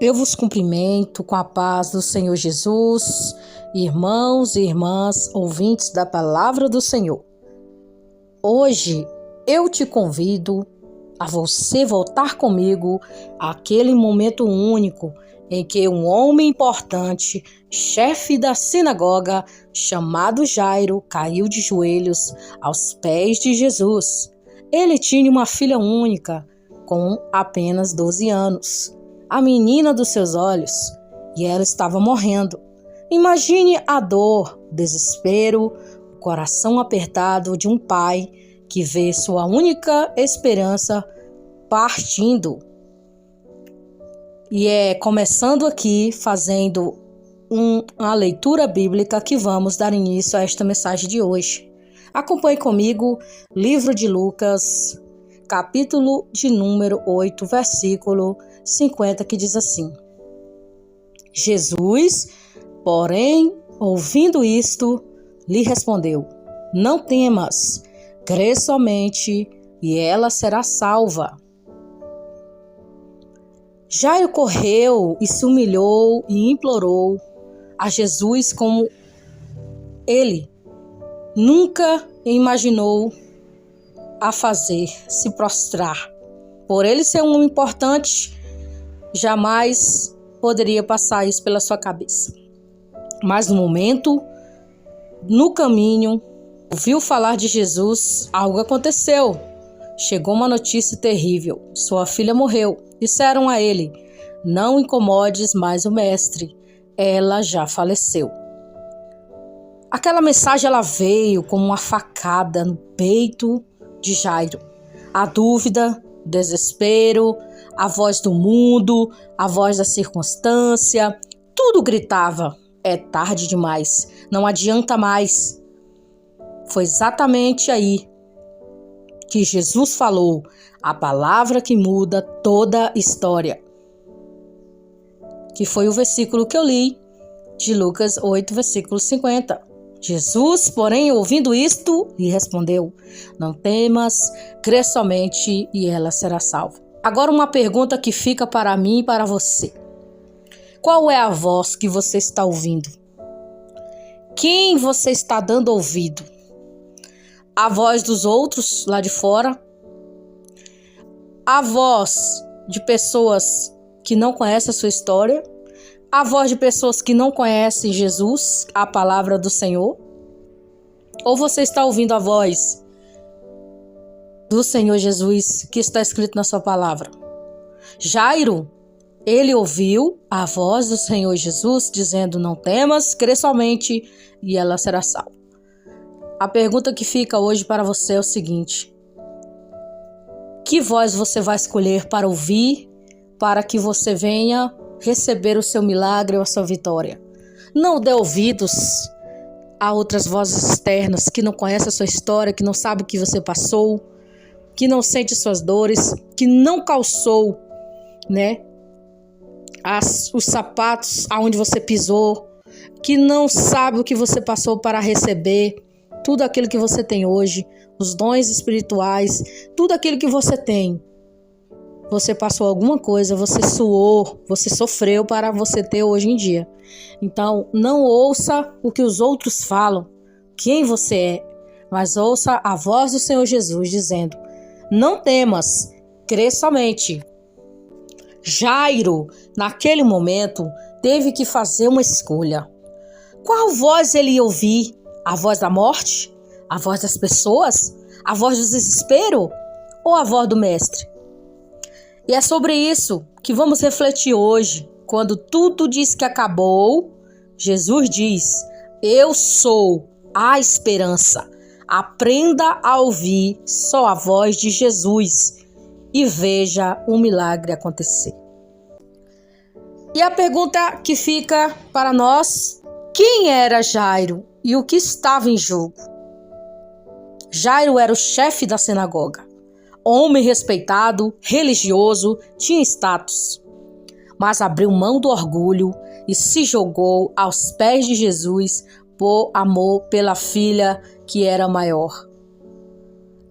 Eu vos cumprimento com a paz do Senhor Jesus, irmãos e irmãs, ouvintes da palavra do Senhor. Hoje eu te convido a você voltar comigo àquele momento único em que um homem importante, chefe da sinagoga, chamado Jairo, caiu de joelhos aos pés de Jesus. Ele tinha uma filha única, com apenas 12 anos. A menina dos seus olhos, e ela estava morrendo. Imagine a dor, o desespero, o coração apertado de um pai que vê sua única esperança partindo. E é começando aqui, fazendo uma leitura bíblica, que vamos dar início a esta mensagem de hoje. Acompanhe comigo, livro de Lucas, capítulo de número 8, versículo 50, que diz assim: Jesus, porém, ouvindo isto, lhe respondeu: Não temas, crê somente, e ela será salva. Jairo correu e se humilhou e implorou a Jesus como ele nunca imaginou a fazer, se prostrar. Por ele ser um homem importante, jamais poderia passar isso pela sua cabeça. Mas no momento, no caminho, ouviu falar de Jesus, algo aconteceu. Chegou uma notícia terrível: sua filha morreu. Disseram a ele: Não incomodes mais o mestre, ela já faleceu. Aquela mensagem ela veio como uma facada no peito de Jairo. A dúvida, o desespero, a voz do mundo, a voz da circunstância, tudo gritava: é tarde demais, não adianta mais. Foi exatamente aí que Jesus falou a palavra que muda toda a história, que foi o versículo que eu li de Lucas 8, versículo 50. Jesus, porém, ouvindo isto, lhe respondeu: Não temas, crê somente, e ela será salva. Agora uma pergunta que fica para mim e para você: qual é a voz que você está ouvindo? Quem você está dando ouvido? A voz dos outros lá de fora? A voz de pessoas que não conhecem a sua história? A voz de pessoas que não conhecem Jesus, a palavra do Senhor? Ou você está ouvindo a voz do Senhor Jesus, que está escrito na sua palavra? Jairo, ele ouviu a voz do Senhor Jesus dizendo: Não temas, crê somente, e ela será salva. A pergunta que fica hoje para você é o seguinte: que voz você vai escolher para ouvir, para que você venha receber o seu milagre ou a sua vitória? Não dê ouvidos a outras vozes externas que não conhecem a sua história, que não sabem o que você passou, que não sente suas dores, que não calçou, os sapatos aonde você pisou, que não sabe o que você passou para receber tudo aquilo que você tem hoje, os dons espirituais, tudo aquilo que você tem. Você passou alguma coisa, você suou, você sofreu para você ter hoje em dia. Então, não ouça o que os outros falam, quem você é, mas ouça a voz do Senhor Jesus dizendo: Não temas, crê somente. Jairo, naquele momento, teve que fazer uma escolha. Qual voz ele ia ouvir? A voz da morte? A voz das pessoas? A voz do desespero? Ou a voz do mestre? E é sobre isso que vamos refletir hoje. Quando tudo diz que acabou, Jesus diz: Eu sou a esperança. Aprenda a ouvir só a voz de Jesus e veja o milagre acontecer. E a pergunta que fica para nós: quem era Jairo e o que estava em jogo? Jairo era o chefe da sinagoga. Homem respeitado, religioso, tinha status. Mas abriu mão do orgulho e se jogou aos pés de Jesus por amor pela filha que era maior.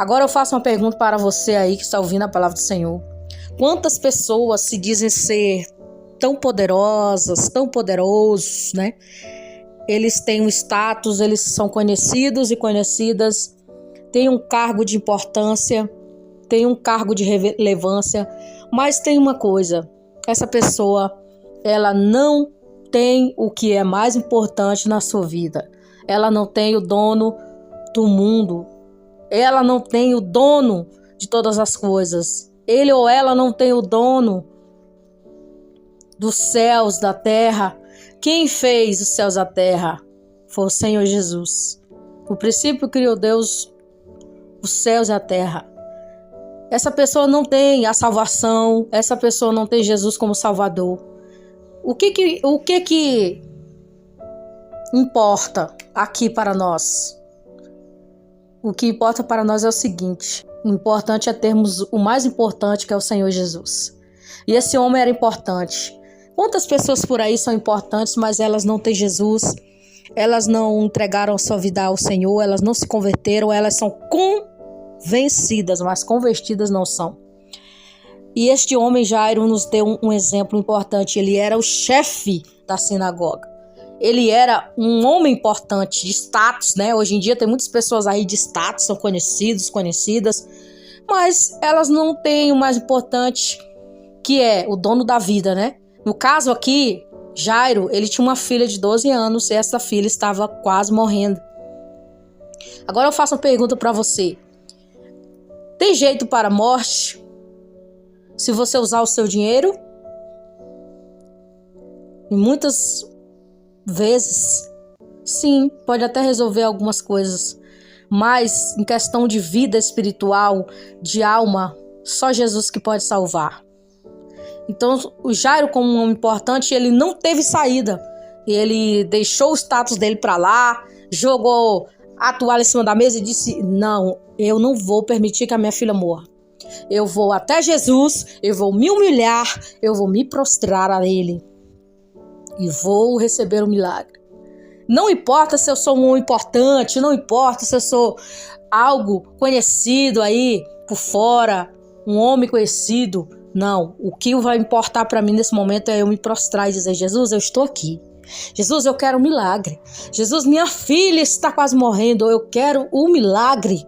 Agora eu faço uma pergunta para você aí que está ouvindo a palavra do Senhor. Quantas pessoas se dizem ser tão poderosas, tão poderosos, né? Eles têm um status, eles são conhecidos e conhecidas, têm um cargo de importância, têm um cargo de relevância, mas tem uma coisa, essa pessoa, ela não tem o que é mais importante na sua vida. Ela não tem o dono do mundo. Ela não tem o dono de todas as coisas. Ele ou ela não tem o dono dos céus, da terra. Quem fez os céus e a terra foi o Senhor Jesus. No princípio criou Deus os céus e a terra. Essa pessoa não tem a salvação. Essa pessoa não tem Jesus como Salvador. O que importa aqui para nós? O que importa para nós é o seguinte: o importante é termos o mais importante, que é o Senhor Jesus. E esse homem era importante. Quantas pessoas por aí são importantes, mas elas não têm Jesus? Elas não entregaram sua vida ao Senhor, elas não se converteram, elas são convencidas, mas convertidas não são. E este homem Jairo nos deu um exemplo importante. Ele era o chefe da sinagoga. Ele era um homem importante, de status, né? Hoje em dia tem muitas pessoas aí de status, são conhecidos, conhecidas, mas elas não têm o mais importante, que é o dono da vida, né? No caso aqui, Jairo, ele tinha uma filha de 12 anos e essa filha estava quase morrendo. Agora eu faço uma pergunta para você. Tem jeito para a morte se você usar o seu dinheiro? E muitas vezes, sim, pode até resolver algumas coisas, mas em questão de vida espiritual, de alma, só Jesus que pode salvar. Então, o Jairo, como um homem importante, ele não teve saída. Ele deixou o status dele para lá, jogou a toalha em cima da mesa e disse: não, eu não vou permitir que a minha filha morra. Eu vou até Jesus, eu vou me humilhar, eu vou me prostrar a Ele e vou receber o milagre. Não importa se eu sou um homem importante, não importa se eu sou algo conhecido aí por fora, um homem conhecido. Não, o que vai importar para mim nesse momento é eu me prostrar e dizer: Jesus, eu estou aqui. Jesus, eu quero um milagre. Jesus, minha filha está quase morrendo, eu quero o milagre.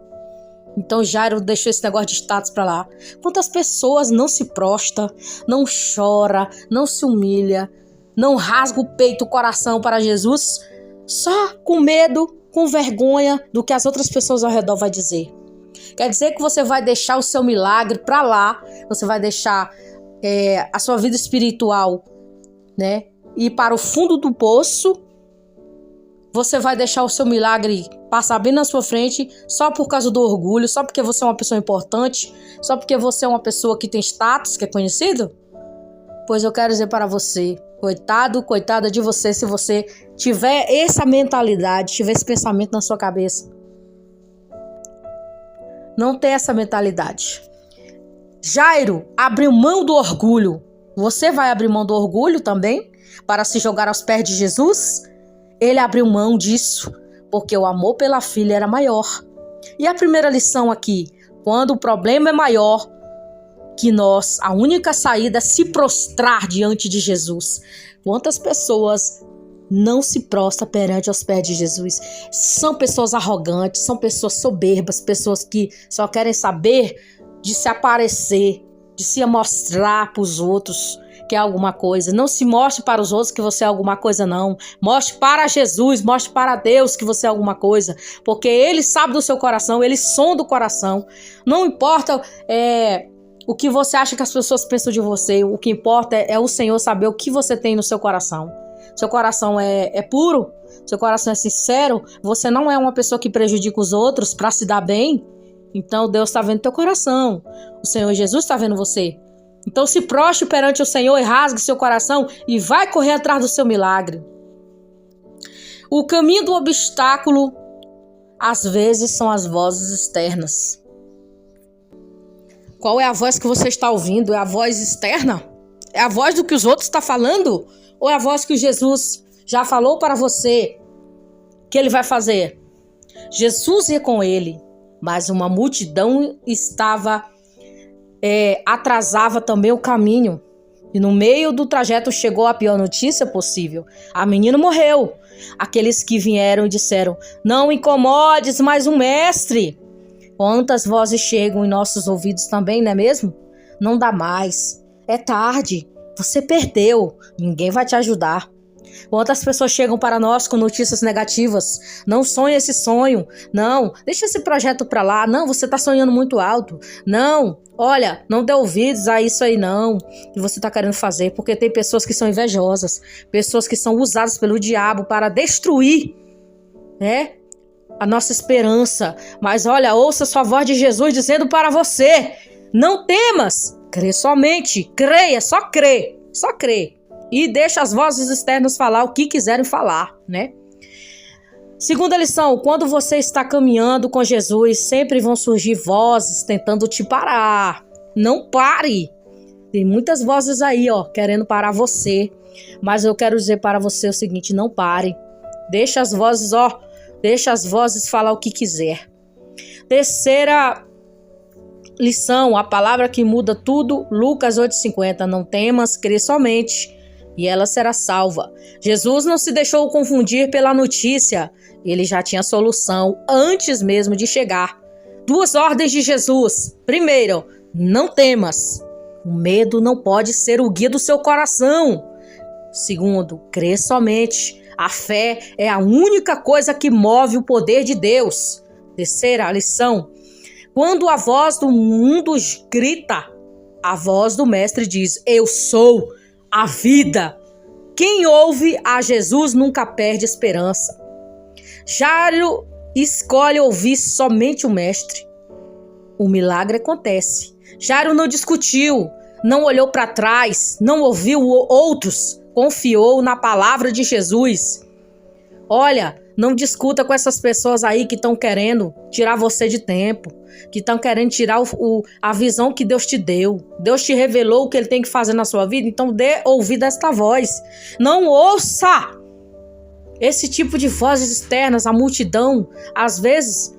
Então Jairo deixou esse negócio de status para lá. Quantas pessoas não se prostam, não chora, não se humilha, não rasga o peito, o coração para Jesus, só com medo, com vergonha do que as outras pessoas ao redor vão dizer. Quer dizer que você vai deixar o seu milagre para lá, você vai deixar a sua vida espiritual, né, ir para o fundo do poço. Você vai deixar o seu milagre passar bem na sua frente só por causa do orgulho, só porque você é uma pessoa importante, só porque você é uma pessoa que tem status, que é conhecido? Pois eu quero dizer para você, coitado, coitada de você, se você tiver essa mentalidade, tiver esse pensamento na sua cabeça. Não tem essa mentalidade. Jairo abriu mão do orgulho. Você vai abrir mão do orgulho também para se jogar aos pés de Jesus? Ele abriu mão disso porque o amor pela filha era maior. E a primeira lição aqui: quando o problema é maior que nós, a única saída é se prostrar diante de Jesus. Quantas pessoas não se prostra perante os pés de Jesus? São pessoas arrogantes, são pessoas soberbas, pessoas que só querem saber de se aparecer, de se mostrar para os outros que é alguma coisa. Não se mostre para os outros que você é alguma coisa, não. Mostre para Jesus, mostre para Deus que você é alguma coisa, porque Ele sabe do seu coração, Ele sonda o coração. Não importa o que você acha que as pessoas pensam de você, o que importa é o Senhor saber o que você tem no seu coração. Seu coração é puro, seu coração é sincero, você não é uma pessoa que prejudica os outros para se dar bem. Então Deus está vendo teu coração, o Senhor Jesus está vendo você. Então se prostre perante o Senhor e rasgue seu coração e vai correr atrás do seu milagre. O caminho do obstáculo, às vezes, são as vozes externas. Qual é a voz que você está ouvindo? É a voz externa? É a voz do que os outros estão falando? Ou é a voz que Jesus já falou para você que Ele vai fazer? Jesus ia com ele, mas uma multidão atrasava também o caminho. E no meio do trajeto chegou a pior notícia possível. A menina morreu. Aqueles que vieram e disseram: não incomodes mais o mestre. Quantas vozes chegam em nossos ouvidos também, não é mesmo? Não dá mais. É tarde. Você perdeu. Ninguém vai te ajudar. Quantas pessoas chegam para nós com notícias negativas? Não sonhe esse sonho. Não, deixa esse projeto para lá. Não, você está sonhando muito alto. Não, olha, não dê ouvidos a isso aí não, que você está querendo fazer. Porque tem pessoas que são invejosas, pessoas que são usadas pelo diabo para destruir, né, a nossa esperança. Mas olha, ouça sua voz de Jesus dizendo para você: não temas, crê somente, creia, só crê, só crê. E deixa as vozes externas falar o que quiserem falar, né? Segunda lição: quando você está caminhando com Jesus, sempre vão surgir vozes tentando te parar. Não pare. Tem muitas vozes aí, ó, querendo parar você. Mas eu quero dizer para você o seguinte: não pare. Deixa as vozes, ó, deixa as vozes falar o que quiser. Terceira lição: a palavra que muda tudo, Lucas 8,50. Não temas, crê somente, e ela será salva. Jesus não se deixou confundir pela notícia. Ele já tinha a solução antes mesmo de chegar. 2 ordens de Jesus. Primeiro, não temas. O medo não pode ser o guia do seu coração. Segundo, crê somente. A fé é a única coisa que move o poder de Deus. Terceira lição: quando a voz do mundo grita, a voz do mestre diz: eu sou a vida. Quem ouve a Jesus nunca perde esperança. Jairo escolhe ouvir somente o mestre. O milagre acontece. Jairo não discutiu, não olhou para trás, não ouviu outros, confiou na palavra de Jesus. Olha, não discuta com essas pessoas aí que estão querendo tirar você de tempo, que estão querendo tirar a visão que Deus te deu. Deus te revelou o que Ele tem que fazer na sua vida, então dê ouvido a esta voz. Não ouça esse tipo de vozes externas. A multidão, às vezes,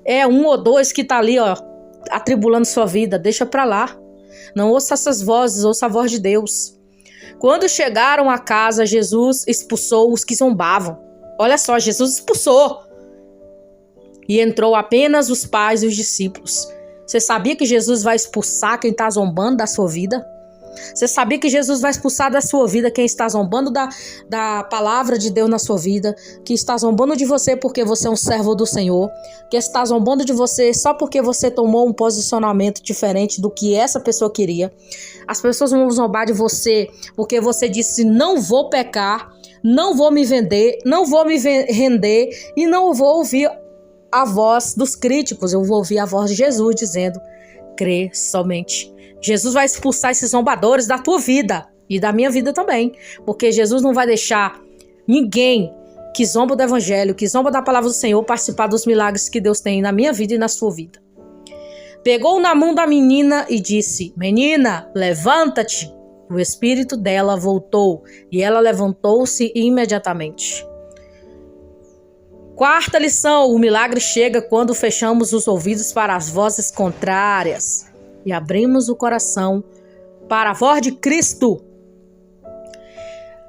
é 1 ou 2 que está ali, ó, atribulando sua vida. Deixa para lá. Não ouça essas vozes, ouça a voz de Deus. Quando chegaram à casa, Jesus expulsou os que zombavam. Olha só, Jesus expulsou. E entrou apenas os pais e os discípulos. Você sabia que Jesus vai expulsar quem está zombando da sua vida? Você sabia que Jesus vai expulsar da sua vida quem está zombando da palavra de Deus na sua vida? Que está zombando de você porque você é um servo do Senhor? Que está zombando de você só porque você tomou um posicionamento diferente do que essa pessoa queria? As pessoas vão zombar de você porque você disse: não vou pecar, não vou me vender, não vou me render e não vou ouvir a voz dos críticos. Eu vou ouvir a voz de Jesus dizendo: crê somente. Jesus vai expulsar esses zombadores da tua vida e da minha vida também, porque Jesus não vai deixar ninguém que zomba do evangelho, que zomba da palavra do Senhor, participar dos milagres que Deus tem na minha vida e na sua vida. Pegou na mão da menina e disse: menina, levanta-te. O espírito dela voltou e ela levantou-se imediatamente. Quarta lição: o milagre chega quando fechamos os ouvidos para as vozes contrárias e abrimos o coração para a voz de Cristo.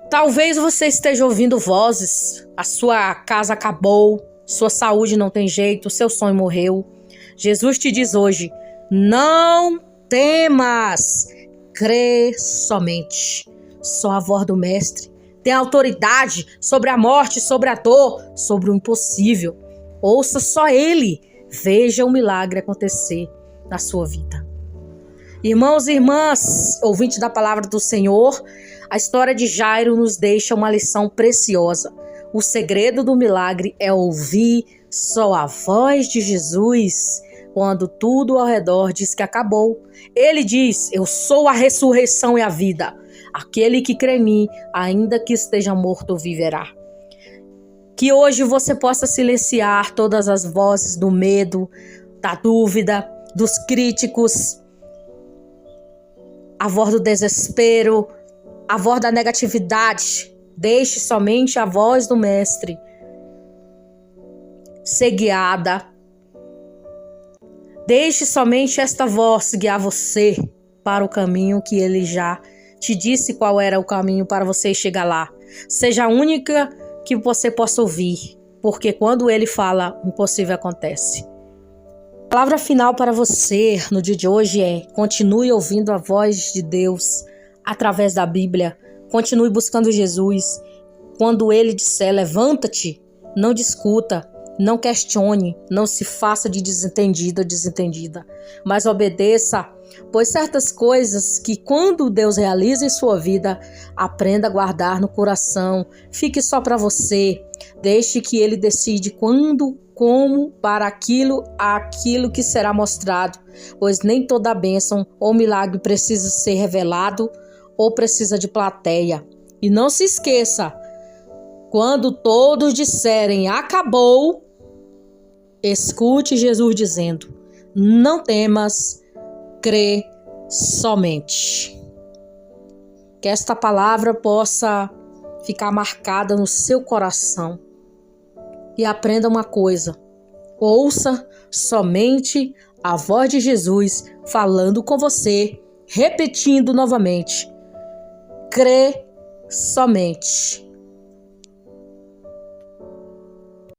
Talvez você esteja ouvindo vozes: a sua casa acabou, sua saúde não tem jeito, seu sonho morreu. Jesus te diz hoje: não temas, crê somente. Só a voz do mestre tem autoridade sobre a morte, sobre a dor, sobre o impossível. Ouça só ele, veja o milagre acontecer na sua vida. Irmãos e irmãs, ouvintes da palavra do Senhor, a história de Jairo nos deixa uma lição preciosa. O segredo do milagre é ouvir só a voz de Jesus quando tudo ao redor diz que acabou. Ele diz: eu sou a ressurreição e a vida. Aquele que crê em mim, ainda que esteja morto, viverá. Que hoje você possa silenciar todas as vozes do medo, da dúvida, dos críticos, a voz do desespero, a voz da negatividade. Deixe somente a voz do mestre ser guiada. Deixe somente esta voz guiar você para o caminho que ele já te disse qual era o caminho para você chegar lá. Seja a única que você possa ouvir, porque quando ele fala, o impossível acontece. A palavra final para você no dia de hoje é: continue ouvindo a voz de Deus através da Bíblia. Continue buscando Jesus. Quando ele disser levanta-te, não discuta, não questione, não se faça de desentendido ou desentendida, mas obedeça, pois certas coisas que quando Deus realiza em sua vida, aprenda a guardar no coração, fique só para você, deixe que ele decide quando, como, para aquilo que será mostrado, pois nem toda bênção ou milagre precisa ser revelado ou precisa de plateia. E não se esqueça, quando todos disserem acabou, escute Jesus dizendo: não temas, crê somente. Que esta palavra possa ficar marcada no seu coração. E aprenda uma coisa: ouça somente a voz de Jesus falando com você, repetindo novamente: crê somente.